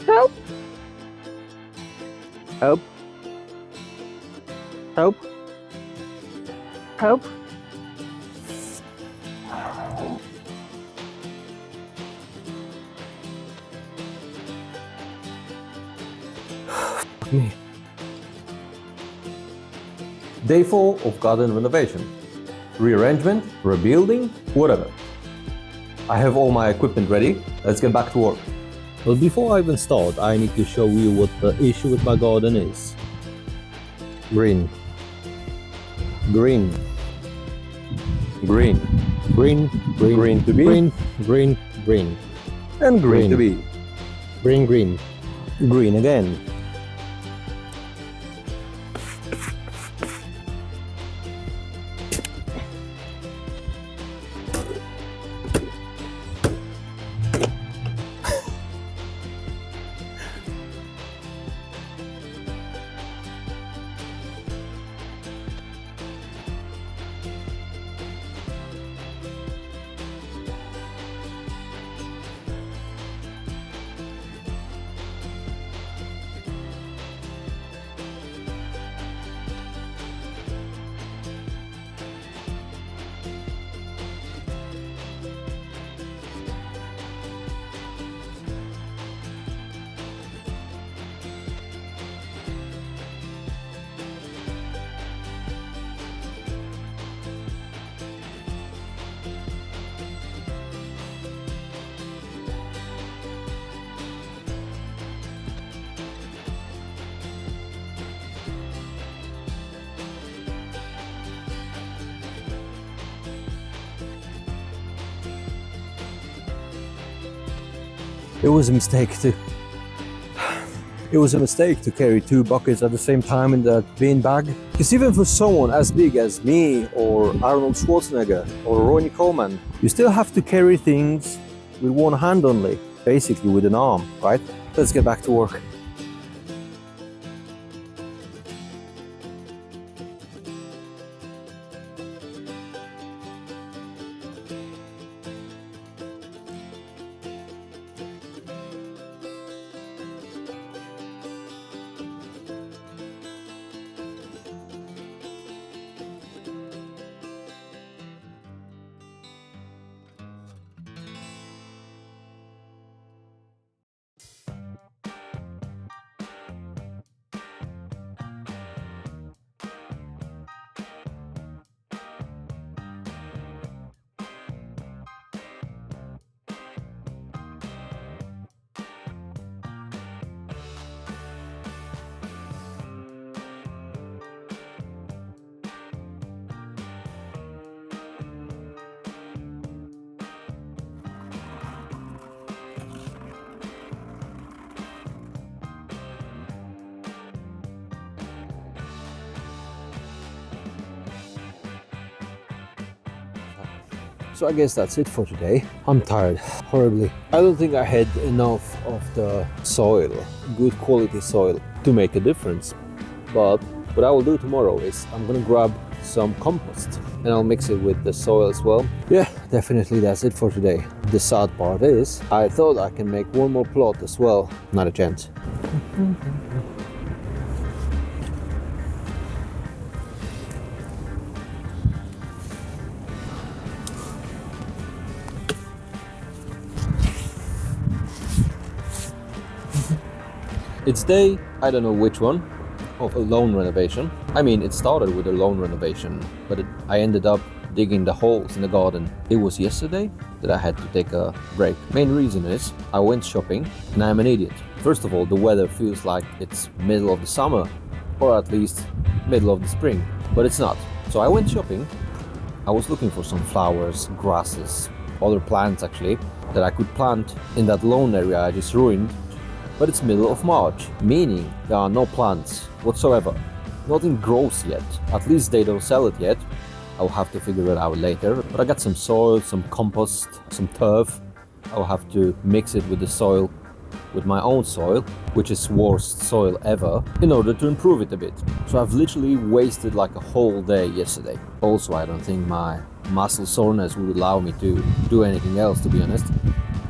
Help! Help! Help! Help! Fuck me. Day 4 of garden renovation. Rearrangement, rebuilding, whatever. I have all my equipment ready. Let's get back to work. But before I even start, I need to show you what the issue with my garden is. Green. Green. Green. Green. Green. Green to be. Green. Green. Green. And green Green. to be. Green. Green. Green again. It was a mistake to carry 2 buckets at the same time in that bin bag. Because even for someone as big as me or Arnold Schwarzenegger or Ronnie Coleman, you still have to carry things with one hand only, basically with an arm, right? Let's get back to work. So I guess that's it for today. I'm tired, horribly. I don't think I had enough of the soil, good quality soil, to make a difference. But what I will do tomorrow is I'm gonna grab some compost and I'll mix it with the soil as well. Yeah, definitely that's it for today. The sad part is, I thought I can make one more plot as well. Not a chance. It's day, I don't know which one, of a loan renovation. I mean, it started with a loan renovation, but I ended up digging the holes in the garden. It was yesterday that I had to take a break. Main reason is I went shopping and I'm an idiot. First of all, the weather feels like it's middle of the summer, or at least middle of the spring, but it's not. So I went shopping. I was looking for some flowers, grasses, other plants actually, that I could plant in that loan area I just ruined. But it's middle of March, meaning there are no plants whatsoever. Nothing grows yet, at least they don't sell it yet. I'll have to figure it out later. But I got some soil, some compost, some turf. I'll have to mix it with the soil with my own soil, which is worst soil ever, in order to improve it a bit. So I've literally wasted like a whole day yesterday. Also, I don't think my muscle soreness would allow me to do anything else, to be honest.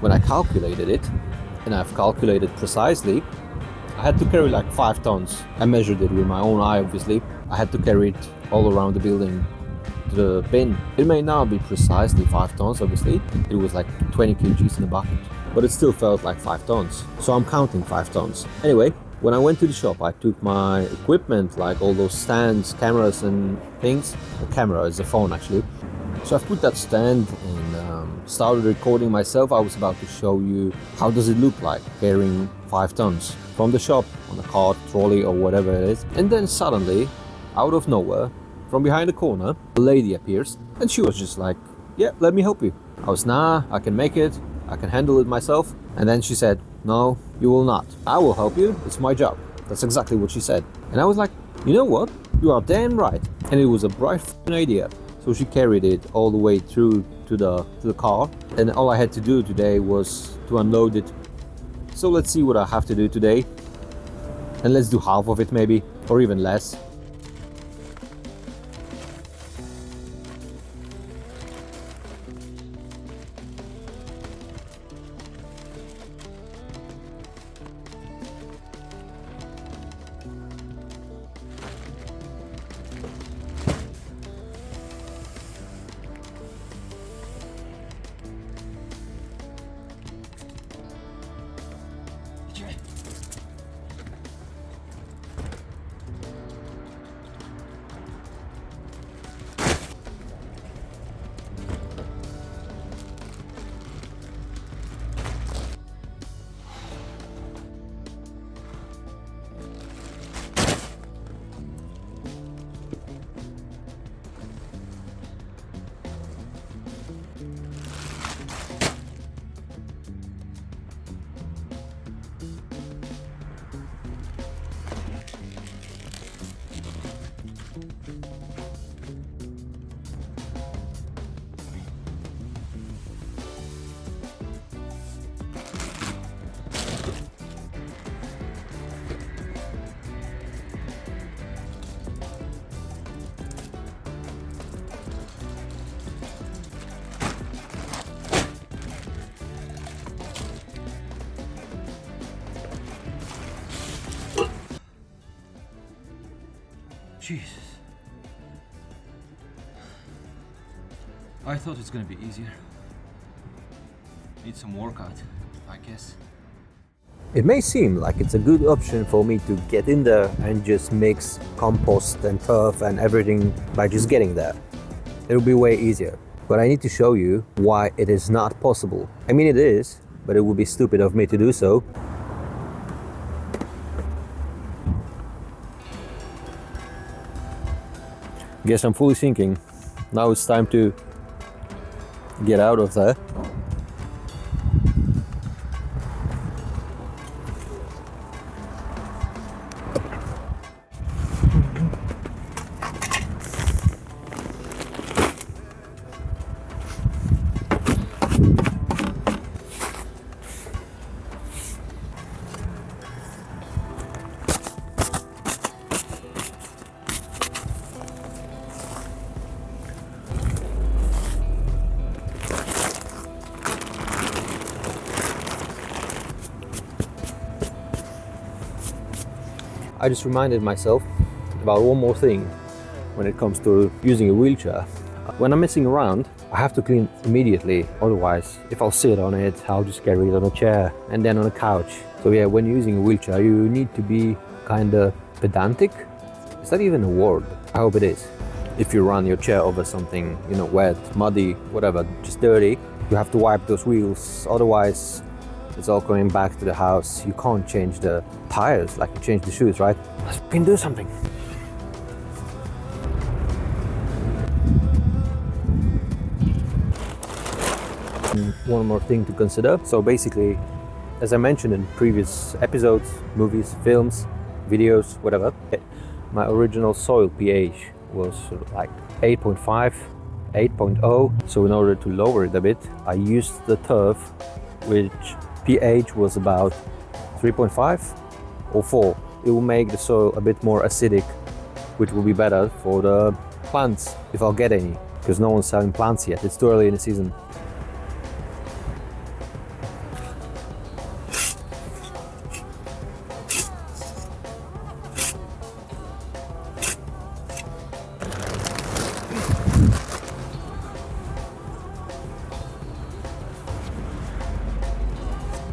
When I calculated it, and I've calculated precisely, I had to carry like 5 tons. I measured it with my own eye, obviously. I had to carry it all around the building to the bin. It may not be precisely 5 tons, obviously. It was like 20 kgs in a bucket, but it still felt like 5 tons. So I'm counting 5 tons. Anyway, when I went to the shop, I took my equipment, like all those stands, cameras and things. The camera is the phone, actually. So I've put that stand and started recording myself. I was about to show you how does it look like carrying 5 tons from the shop on a cart, trolley or whatever it is. And then suddenly, out of nowhere, from behind the corner, a lady appears and she was just like, yeah, let me help you. I was, nah, I can make it, I can handle it myself. And then she said, no, you will not. I will help you, it's my job. That's exactly what she said. And I was like, you know what? You are damn right. And it was a bright idea. So she carried it all the way through to the car. And all I had to do today was to unload it. So let's see what I have to do today. And let's do half of it maybe, or even less. Jesus. I thought it's gonna be easier. Need some workout, I guess. It may seem like it's a good option for me to get in there and just mix compost and turf and everything by just getting there. It'll be way easier. But I need to show you why it is not possible. I mean, it is, but it would be stupid of me to do so. Guess I'm fully sinking. Now it's time to get out of there. I just reminded myself about one more thing when it comes to using a wheelchair. When I'm messing around, I have to clean immediately. Otherwise, if I'll sit on it, I'll just carry it on a chair and then on a couch. So yeah, when you're using a wheelchair, you need to be kinda pedantic. Is that even a word? I hope it is. If you run your chair over something, you know, wet, muddy, whatever, just dirty, you have to wipe those wheels. Otherwise, it's all coming back to the house. You can't change the tires like you change the shoes, right? Let's fucking do something. One more thing to consider. So basically, as I mentioned in previous episodes, movies, films, videos, whatever, my original soil pH was sort of like 8.5, 8.0. So in order to lower it a bit, I used the turf, which pH was about 3.5 or 4. It will make the soil a bit more acidic, which will be better for the plants, if I'll get any, because no one's selling plants yet. It's too early in the season.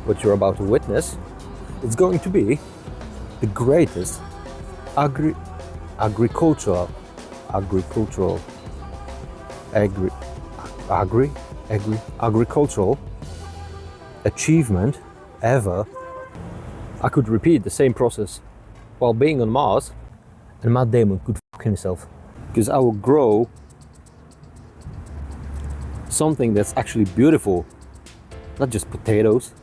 What you're about to witness, it's going to be the greatest agricultural achievement ever. I could repeat the same process while being on Mars, and Matt Damon could f himself, because I will grow something that's actually beautiful, not just potatoes.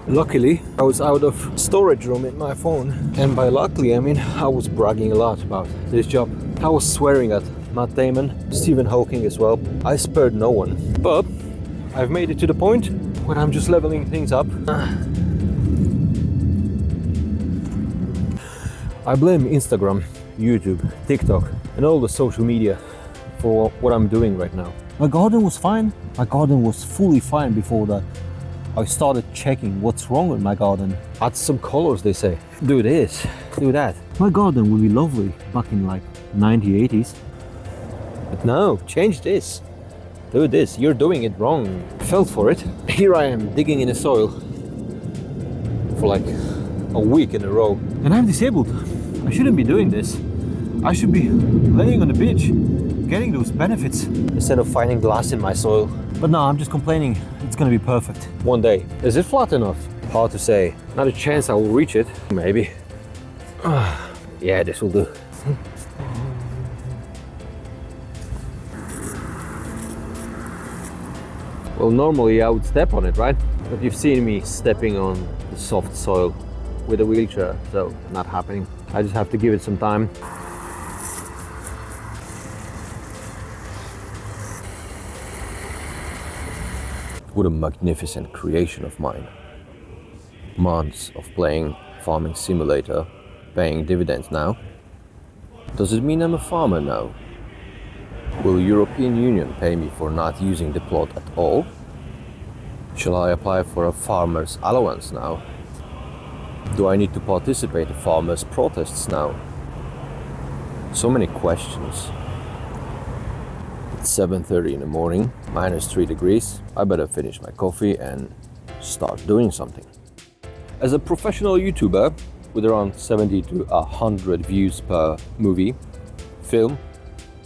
Luckily, I was out of storage room in my phone. And by luckily, I mean I was bragging a lot about this job. I was swearing at Matt Damon, Stephen Hawking as well. I spared no one. But I've made it to the point when I'm just leveling things up. I blame Instagram, YouTube, TikTok, and all the social media for what I'm doing right now. My garden was fine. My garden was fully fine before that. I started checking what's wrong with my garden. Add some colors, they say. Do this, do that. My garden would be lovely back in like 1980s. But no, change this. Do this, you're doing it wrong. Fell for it. Here I am digging in the soil for like a week in a row. And I'm disabled. I shouldn't be doing this. I should be laying on the beach, getting those benefits, instead of finding glass in my soil. But no, I'm just complaining. It's gonna be perfect. One day. Is it flat enough? Hard to say. Not a chance I will reach it. Maybe. Yeah, this will do. Well, normally I would step on it, right? But you've seen me stepping on the soft soil with a wheelchair, so not happening. I just have to give it some time. What a magnificent creation of mine. Months of playing farming simulator, paying dividends now. Does it mean I'm a farmer now? Will European Union pay me for not using the plot at all? Shall I apply for a farmer's allowance now? Do I need to participate in farmers' protests now? So many questions. It's 7:30 in the morning, -3 degrees. I better finish my coffee and start doing something. As a professional YouTuber with around 70 to 100 views per movie, film,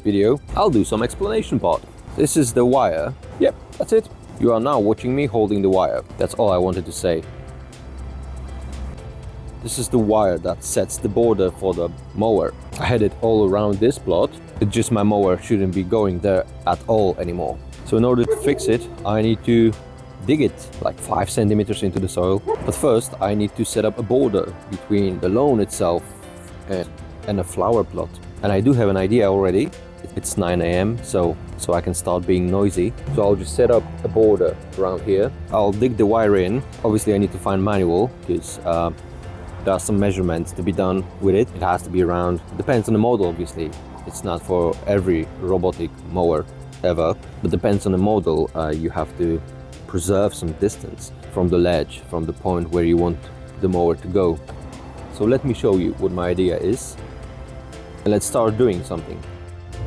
video, I'll do some explanation part. This is the wire. Yep, that's it. You are now watching me holding the wire. That's all I wanted to say. This is the wire that sets the border for the mower. I had it all around this plot. It's just my mower shouldn't be going there at all anymore. So in order to fix it, I need to dig it like 5 centimeters into the soil. But first I need to set up a border between the lawn itself and a flower plot. And I do have an idea already. It's 9 a.m. so I can start being noisy. So I'll just set up a border around here. I'll dig the wire in. Obviously I need to find manual because there are some measurements to be done with it. It has to be around, depends on the model obviously. It's not for every robotic mower ever, but depends on the model. You have to preserve some distance from the ledge, from the point where you want the mower to go. So let me show you what my idea is. And let's start doing something.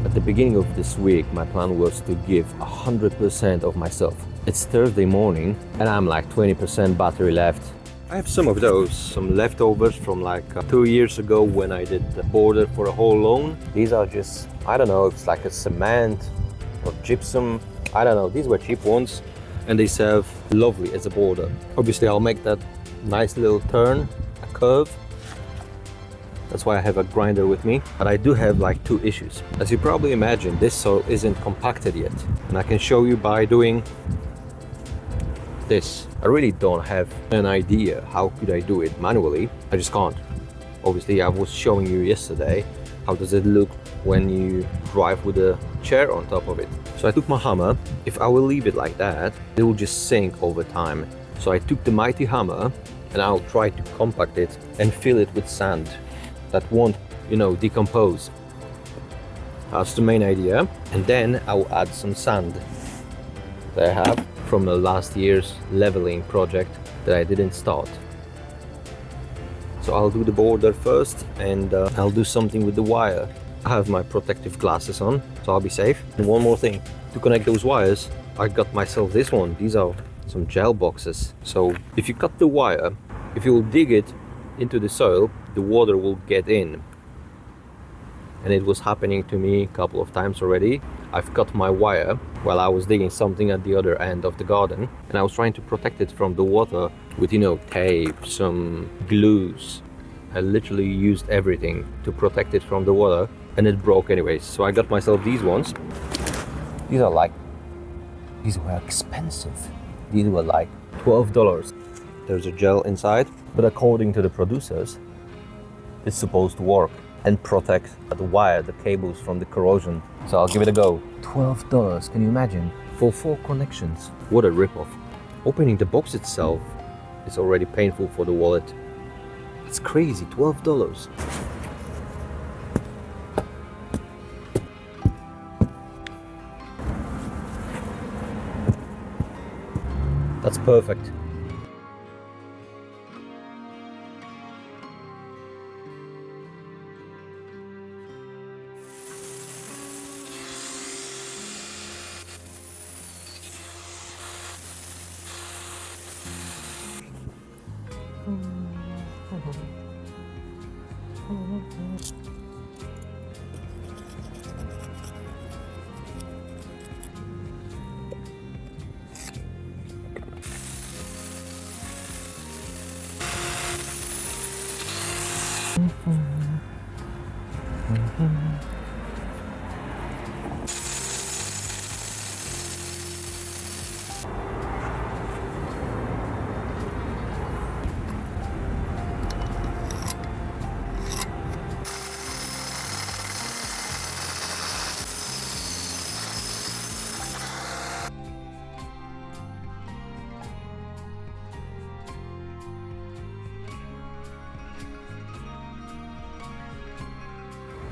At the beginning of this week, my plan was to give 100% of myself. It's Thursday morning and I'm like 20% battery left. I have some of those, some leftovers from like 2 years ago when I did the border for a whole lawn. These are just, I don't know, it's like a cement or gypsum. I don't know, these were cheap ones and they serve lovely as a border. Obviously I'll make that nice little turn, a curve. That's why I have a grinder with me. But I do have like 2 issues. As you probably imagine, this soil isn't compacted yet. And I can show you by doing this. I really don't have an idea how could I do it manually. I just can't. Obviously I was showing you yesterday how does it look when you drive with a chair on top of it. So I took my hammer. If I will leave it like that, it will just sink over time. So I took the mighty hammer and I'll try to compact it and fill it with sand that won't, decompose. That's the main idea. And then I will add some sand that I have from the last year's leveling project that I didn't start. So I'll do the border first, and I'll do something with the wire. I have my protective glasses on, so I'll be safe. And one more thing, to connect those wires, I got myself this one. These are some gel boxes. So if you cut the wire, if you will dig it into the soil, the water will get in. And it was happening to me a couple of times already. I've cut my wire while I was digging something at the other end of the garden, and I was trying to protect it from the water with, tape, some glues. I literally used everything to protect it from the water, and it broke anyways. So I got myself these ones. These were expensive. These were like $12. There's a gel inside, but according to the producers, it's supposed to work and protect the wire, the cables from the corrosion. So I'll give it a go. $12, can you imagine? For 4 connections. What a ripoff. Opening the box itself is already painful for the wallet. It's crazy, $12. That's perfect.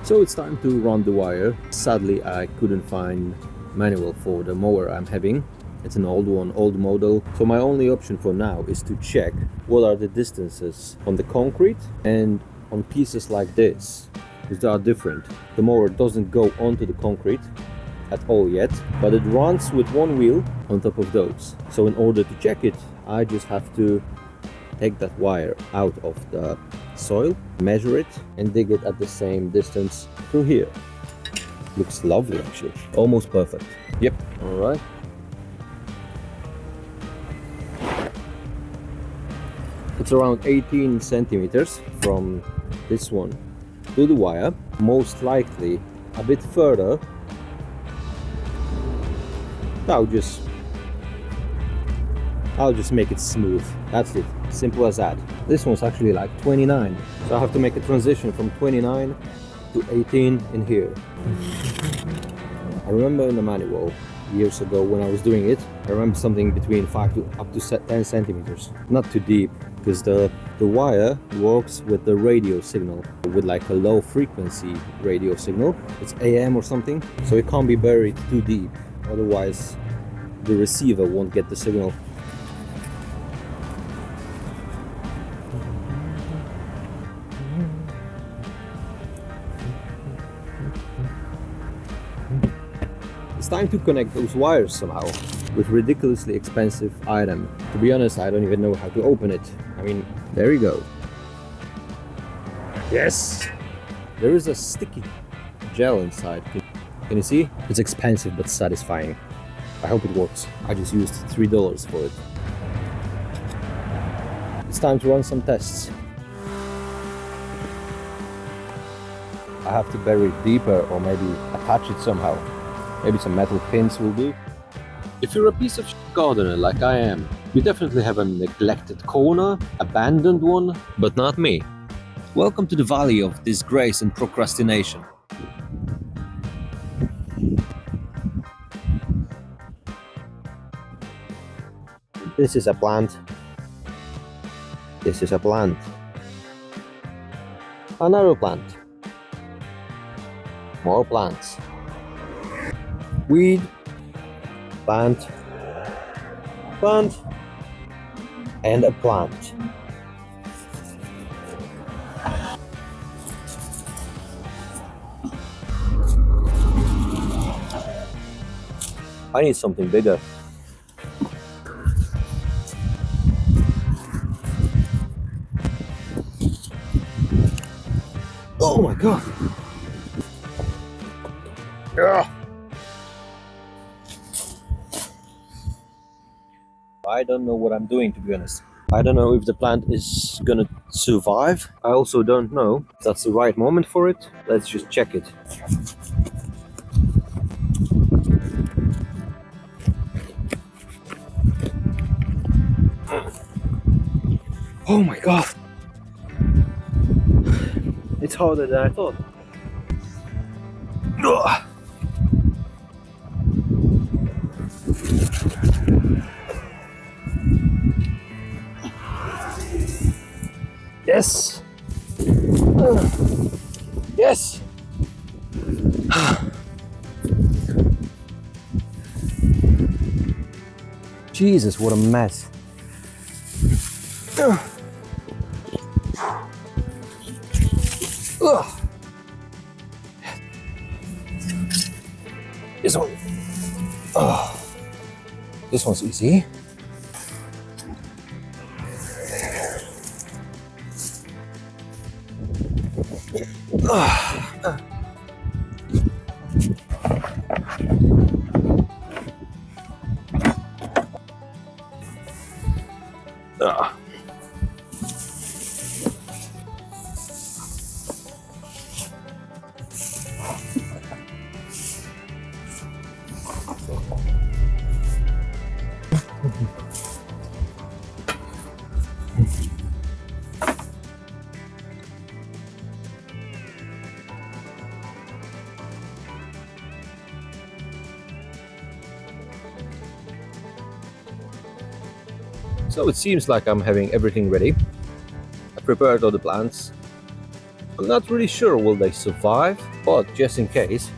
So it's time to run the wire. Sadly, I couldn't find manual for the mower I'm having. It's an old one, old model. So my only option for now is to check what are the distances on the concrete and on pieces like this, because they are different. The mower doesn't go onto the concrete at all yet, but it runs with one wheel on top of those. So in order to check it, I just have to take that wire out of the soil, measure it, and dig it at the same distance through here. Looks lovely actually, almost perfect. Yep, all right. It's around 18 centimeters from this one to the wire, most likely a bit further. I'll just make it smooth. That's it. Simple as that. This one's actually like 29. So I have to make a transition from 29 to 18 in here. I remember in the manual years ago when I was doing it, I remember something between 5 to up to 10 centimeters. Not too deep, because the wire works with the radio signal, with like a low frequency radio signal. It's AM or something, so it can't be buried too deep. Otherwise, the receiver won't get the signal. It's time to connect those wires somehow with ridiculously expensive item. To be honest, I don't even know how to open it. I mean, there you go. Yes! There is a sticky gel inside. Can you see? It's expensive but satisfying. I hope it works. I just used $3 for it. It's time to run some tests. I have to bury it deeper or maybe attach it somehow. Maybe some metal pins will do. If you're a piece of gardener like I am, you definitely have a neglected corner, abandoned one, but not me. Welcome to the valley of disgrace and procrastination. This is a plant. This is a plant. Another plant. More plants. Weed. Plant. Plant. And a plant. I need something bigger. Oh my god. Ugh. I don't know what I'm doing, to be honest. I don't know if the plant is gonna survive. I also don't know if that's the right moment for it. Let's just check it. Oh my god. It's harder than I thought. Ugh. Yes. Yes. Jesus, what a mess. Ugh. This one. Oh. This one's easy. So it seems like I'm having everything ready. I prepared all the plants. I'm not really sure will they survive, but just in case,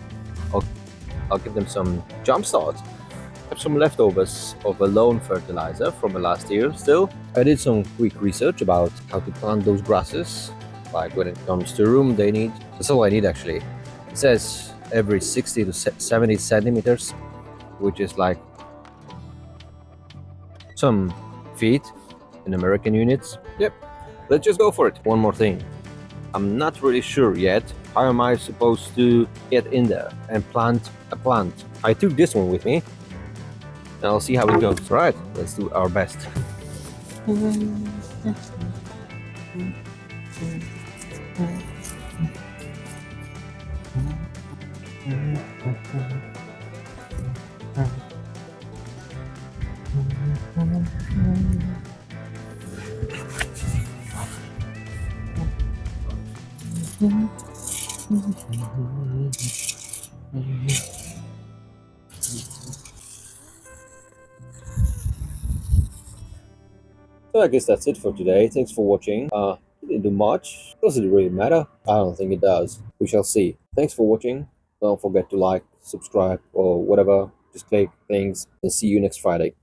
I'll give them some jump start. I have some leftovers of a lawn fertilizer from last year still. I did some quick research about how to plant those grasses. Like when it comes to room they need. That's all I need actually. It says every 60 to 70 centimeters, which is like some feet in American units. Yep, let's just go for it. One more thing. I'm not really sure yet how am I supposed to get in there and plant a plant. I took this one with me and I'll see how it goes. Right, let's do our best. So I guess that's it for today. Thanks for watching. Didn't do much. Does it really matter? I don't think it does. We shall see. Thanks for watching. Don't forget to like, subscribe, or whatever. Just click things and see you next Friday.